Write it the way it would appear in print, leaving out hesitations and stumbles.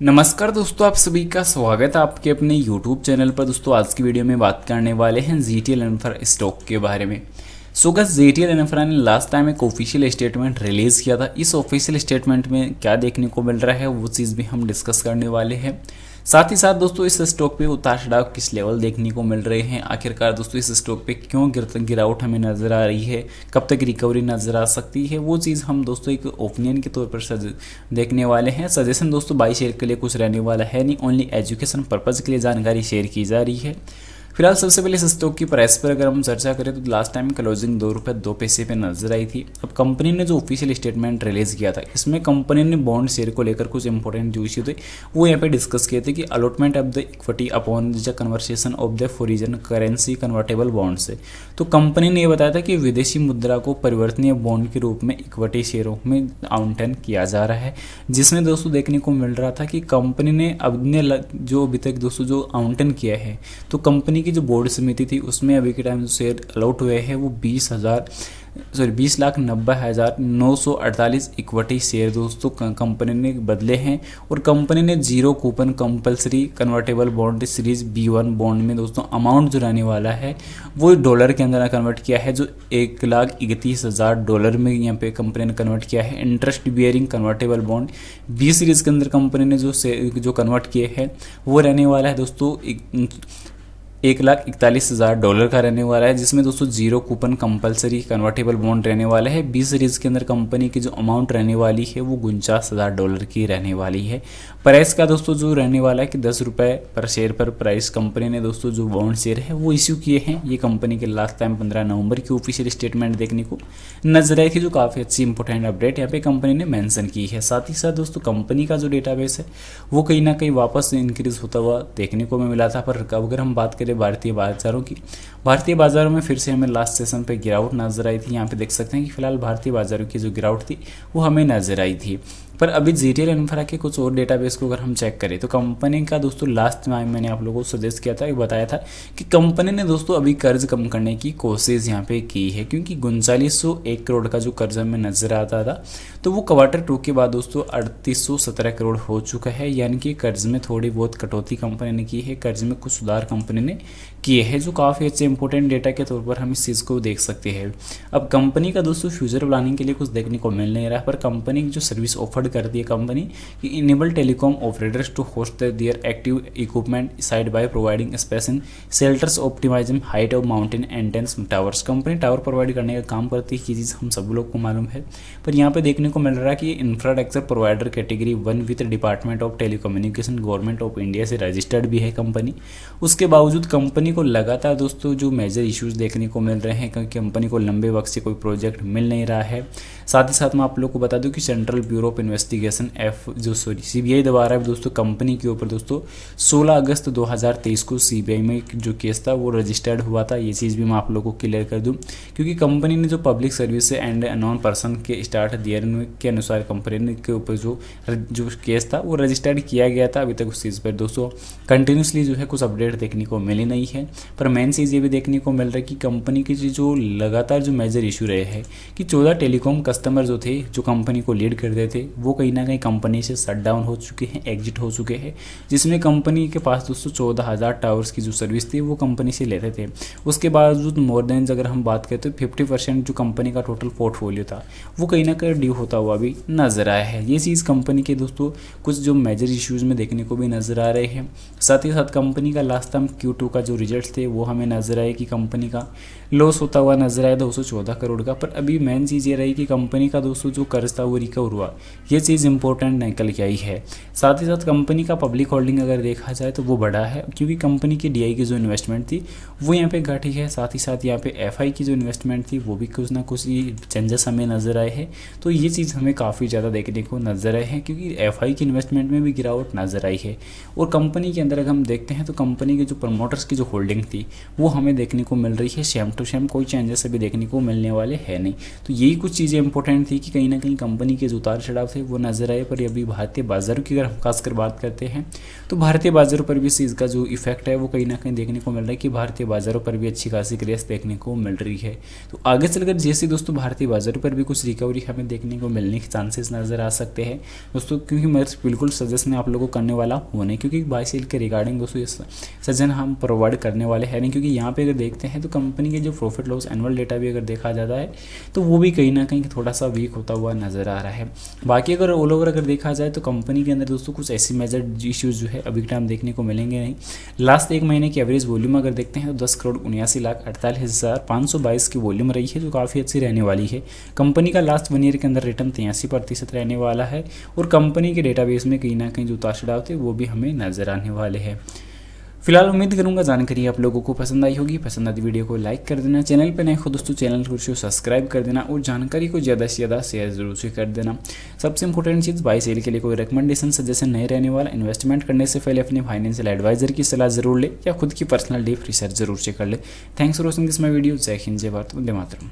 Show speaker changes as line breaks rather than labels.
नमस्कार दोस्तों, आप सभी का स्वागत है आपके अपने YouTube चैनल पर। दोस्तों आज की वीडियो में बात करने वाले हैं ZTL इन्फ्रा स्टॉक के बारे में। गाइस ZTL इन्फ्रा ने लास्ट टाइम एक ऑफिशियल स्टेटमेंट रिलीज़ किया था। इस ऑफिशियल स्टेटमेंट में क्या देखने को मिल रहा है वो चीज़ भी हम डिस्कस करने वाले हैं। साथ ही साथ दोस्तों इस स्टॉक पे उतार चढ़ाव किस लेवल देखने को मिल रहे हैं, आखिरकार दोस्तों इस स्टॉक पे क्यों गिरावट हमें नज़र आ रही है, कब तक रिकवरी नज़र आ सकती है, वो चीज़ हम दोस्तों एक ओपिनियन के तौर पर देखने वाले हैं। सजेशन दोस्तों बाई शेयर के लिए कुछ रहने वाला है नहीं, ओनली एजुकेशन पर्पज़ के लिए जानकारी शेयर की जा रही है। फिलहाल सबसे पहले इस स्टॉक की प्राइस पर अगर हम चर्चा करें तो लास्ट टाइम क्लोजिंग ₹2.02 पे नजर आई थी। अब कंपनी ने जो ऑफिशियल स्टेटमेंट रिलीज किया था इसमें कंपनी ने बॉन्ड शेयर को लेकर कुछ इंपॉर्टेंट जो इश्यू थे वो यहाँ पे डिस्कस किए थे कि allotment of the equity upon the conversation of the foreign currency convertible bond से। तो कंपनी ने यह बताया था कि विदेशी मुद्रा को परिवर्तनीय बॉन्ड के रूप में इक्विटी शेयरों में आवंटन किया जा रहा है, जिसमें दोस्तों देखने को मिल रहा था कि कंपनी ने अपने जो अभी तक दोस्तों जो आवंटन किया है तो कंपनी की जो बोर्ड समिति थी उसमें अभी के टाइम जो शेयर अलॉट हुए हैं वो 20,90,948 इक्विटी शेयर दोस्तों कंपनी ने बदले हैं। और कंपनी ने zero coupon compulsory convertible bond series B1 bond में दोस्तों अमाउंट जो रहने वाला है वो डॉलर के अंदर कन्वर्ट किया है, जो $1,31,000 में यहाँ पे कंपनी ने कन्वर्ट किया है। Interest bearing convertible bond B series के अंदर कंपनी ने जो कन्वर्ट किए हैं वो रहने वाला है दोस्तों $1,41,000 का रहने वाला है, जिसमें दोस्तों zero coupon compulsory convertible bond रहने वाला है। B सीरीज के अंदर कंपनी की जो अमाउंट रहने वाली है वो $49,000 की रहने वाली है। प्राइस का दोस्तों जो रहने वाला है कि ₹10 पर शेयर पर प्राइस कंपनी ने दोस्तों जो बॉन्ड शेयर है वो इश्यू किए हैं। ये कंपनी के लास्ट टाइम 15 नवंबर की ऑफिशियल स्टेटमेंट देखने को नजर आई थी, जो काफ़ी अच्छी इंपॉर्टेंट अपडेट यहाँ पे कंपनी ने मेंशन की है। साथ ही साथ दोस्तों कंपनी का जो डेटाबेस है वो कहीं ना कहीं वापस इंक्रीज होता हुआ देखने को मिला था। पर अगर हम बात करें भारतीय बाजारों की, भारतीय बाजारों में फिर से हमें लास्ट सेशन पे गिरावट नजर आई थी। यहाँ पे देख सकते हैं कि फिलहाल भारतीय बाजारों की जो गिरावट थी वो हमें नजर आई थी। पर अभी ZTL इन्फ्रा के कुछ और डेटाबेस को अगर हम चेक करें तो कंपनी का दोस्तों लास्ट टाइम मैंने आप लोगों को सजेस्ट किया था, बताया था कि कंपनी ने दोस्तों अभी कर्ज कम करने की कोशिश यहाँ पे की है, क्योंकि 3901 करोड़ का जो कर्ज हमें नजर आता था तो वो Q2 के बाद दोस्तों 3817 करोड़ हो चुका है। यानी कि कर्ज में थोड़ी बहुत कटौती कंपनी ने की है, कर्ज में कुछ सुधार कंपनी ने किए हैं, जो काफ़ी अच्छे इंपॉर्टेंट डेटा के तौर पर हम इस चीज़ को देख सकते हैं। अब कंपनी का दोस्तों फ्यूचर प्लानिंग के लिए कुछ देखने को मिल नहीं रहा, पर कंपनी की जो सर्विस ऑफर्ड करती है कंपनी कि enable telecom operators to host their active equipment side by providing space in shelters optimising height of mountain antennas towers. Company tower provide करने का काम करती है, ये चीज़ हम सब लोग को मालूम है। पर यहाँ पे देखने को मिल रहा है कि infrastructure provider category 1 with department of telecommunication government of India से रजिस्टर्ड भी है कंपनी। उसके बावजूद कंपनी को लगातार दोस्तों जो मेजर इश्यूज देखने को मिल रहे हैं, क्योंकि कंपनी को लंबे वक्त से कोई प्रोजेक्ट मिल नहीं रहा है। साथ ही साथ मैं आप लोग को बता दूं कि central bureau of investigation CBI द्वारा दोस्तों कंपनी के ऊपर दोस्तों 16 अगस्त 2023 को CBI में जो केस था वो रजिस्टर्ड हुआ था। ये चीज़ भी मैं आप लोगों को क्लियर कर दूं, क्योंकि कंपनी ने जो public service and unknown person के स्टार्ट दियर के अनुसार कंपनी के ऊपर जो केस था वो रजिस्टर्ड किया गया था। अभी तक उस चीज़ पर दोस्तों कंटिन्यूसली जो है कुछ अपडेट देखने को मिली नहीं है। पर मेन चीज़ ये भी देखने को मिल रहा है कि कंपनी की जो लगातार जो मेजर इशू रहे हैं कि 14 टेलीकॉम कस्टमर जो थे जो कंपनी को लीड करते थे वो कहीं ना कहीं कंपनी से शट डाउन हो चुके हैं, एग्जिट हो चुके हैं, जिसमें कंपनी के पास दोस्तों 14,000 टावर्स की जो सर्विस थी वो कंपनी से लेते थे। उसके बावजूद मोर देन अगर हम बात करें तो 50% जो कंपनी का टोटल पोर्टफोलियो था वो कहीं ना कहीं ड्यू होता हुआ भी नजर आया है। ये चीज़ कंपनी के दोस्तों कुछ जो मेजर इश्यूज में देखने को भी नजर आ रहे हैं। साथ ही साथ कंपनी का लास्ट टाइम Q2 का जो रिजल्ट थे वो हमें नजर आए कि कंपनी का लॉस होता हुआ नजर आया 214 करोड़ का। पर अभी मेन चीज़ ये रही कि कंपनी का दोस्तों जो कर्ज था वो रिकवर हुआ, ये चीज़ इंपॉर्टेंट निकल के आई है। साथ ही साथ कंपनी का पब्लिक होल्डिंग अगर देखा जाए तो वो बढ़ा है, क्योंकि कंपनी की DI की जो इन्वेस्टमेंट थी वो यहाँ पे घटी है। साथ ही साथ यहाँ पे FI की जो इन्वेस्टमेंट थी वो भी कुछ ना कुछ चेंजेस हमें नजर आए हैं। तो ये चीज़ हमें काफ़ी ज़्यादा देखने को नजर आए हैं, क्योंकि FI की इन्वेस्टमेंट में भी गिरावट नजर आई है। और कंपनी के अंदर अगर हम देखते हैं तो कंपनी के जो प्रमोटर्स की जो होल्डिंग थी वो हमें देखने को मिल रही है। सेम टू सेम कोई चेंजेस अभी देखने को मिलने वाले हैं नहीं। तो यही कुछ चीज़ें इंपॉर्टेंट इंपॉर्टेंट थी कि कहीं ना कहीं कंपनी के जो उतार चढ़ाव थे वो नजर आए। पर अभी भारतीय बाजारों की अगर हम खासकर बात करते हैं तो भारतीय बाजारों पर भी इस चीज़ का जो इफेक्ट है वो कहीं ना कहीं देखने को मिल रहा है कि भारतीय बाजारों पर भी अच्छी खासी क्रेज देखने को मिल रही है। तो आगे चलकर जैसे दोस्तों भारतीय बाजारों पर भी कुछ रिकवरी हमें देखने को मिलने के चांसेस नजर आ सकते हैं दोस्तों, क्योंकि मैं बिल्कुल सजेशन आप लोगों को करने वाला हूँ नहीं, क्योंकि बाय सेल के रिगार्डिंग दोस्तों सजेशन हम प्रोवाइड करने वाले हैं नहीं। क्योंकि यहाँ पे अगर देखते हैं तो कंपनी के जो प्रॉफिट लॉस एनुअल डेटा भी अगर देखा जाता है तो वो भी कहीं ना कहीं थोड़ा सा वीक होता हुआ नजर आ रहा है। बाकी अगर ऑल ओवर अगर देखा जाए तो कंपनी के अंदर दोस्तों कुछ ऐसी मेजर इश्यूज जो है अभी टाइम देखने को मिलेंगे नहीं। लास्ट एक महीने की एवरेज वॉल्यूम अगर देखते हैं तो 10,79,48,522 की वॉल्यूम रही है, जो काफ़ी अच्छी रहने वाली है। कंपनी का लास्ट 1 ईयर के अंदर रिटर्न 83% रहने वाला है और कंपनी के डेटाबेस में कहीं ना कहीं जो उतार चढ़ाव थे वो भी हमें नजर आने वाले हैं। फिलहाल उम्मीद करूंगा जानकारी आप लोगों को पसंद आई होगी। पसंद आती वीडियो को लाइक कर देना, चैनल पर नए हो दोस्तों चैनल को सब्सक्राइब कर देना और जानकारी को ज़्यादा से ज़्यादा शेयर जरूर से कर देना। सबसे इंपॉर्टेंट चीज़, बाय सेल के लिए कोई रिकमेंडेशन सजेशन नहीं रहने वाला। इन्वेस्टमेंट करने से पहले अपने फाइनेंशियल एडवाइजर की सलाह जरूर ले या खुद की पर्सनल डीप रिसर्च जरूर से कर ले। Thanks for watching this my video. जय हिंद, जय भारत, वंदे मातरम।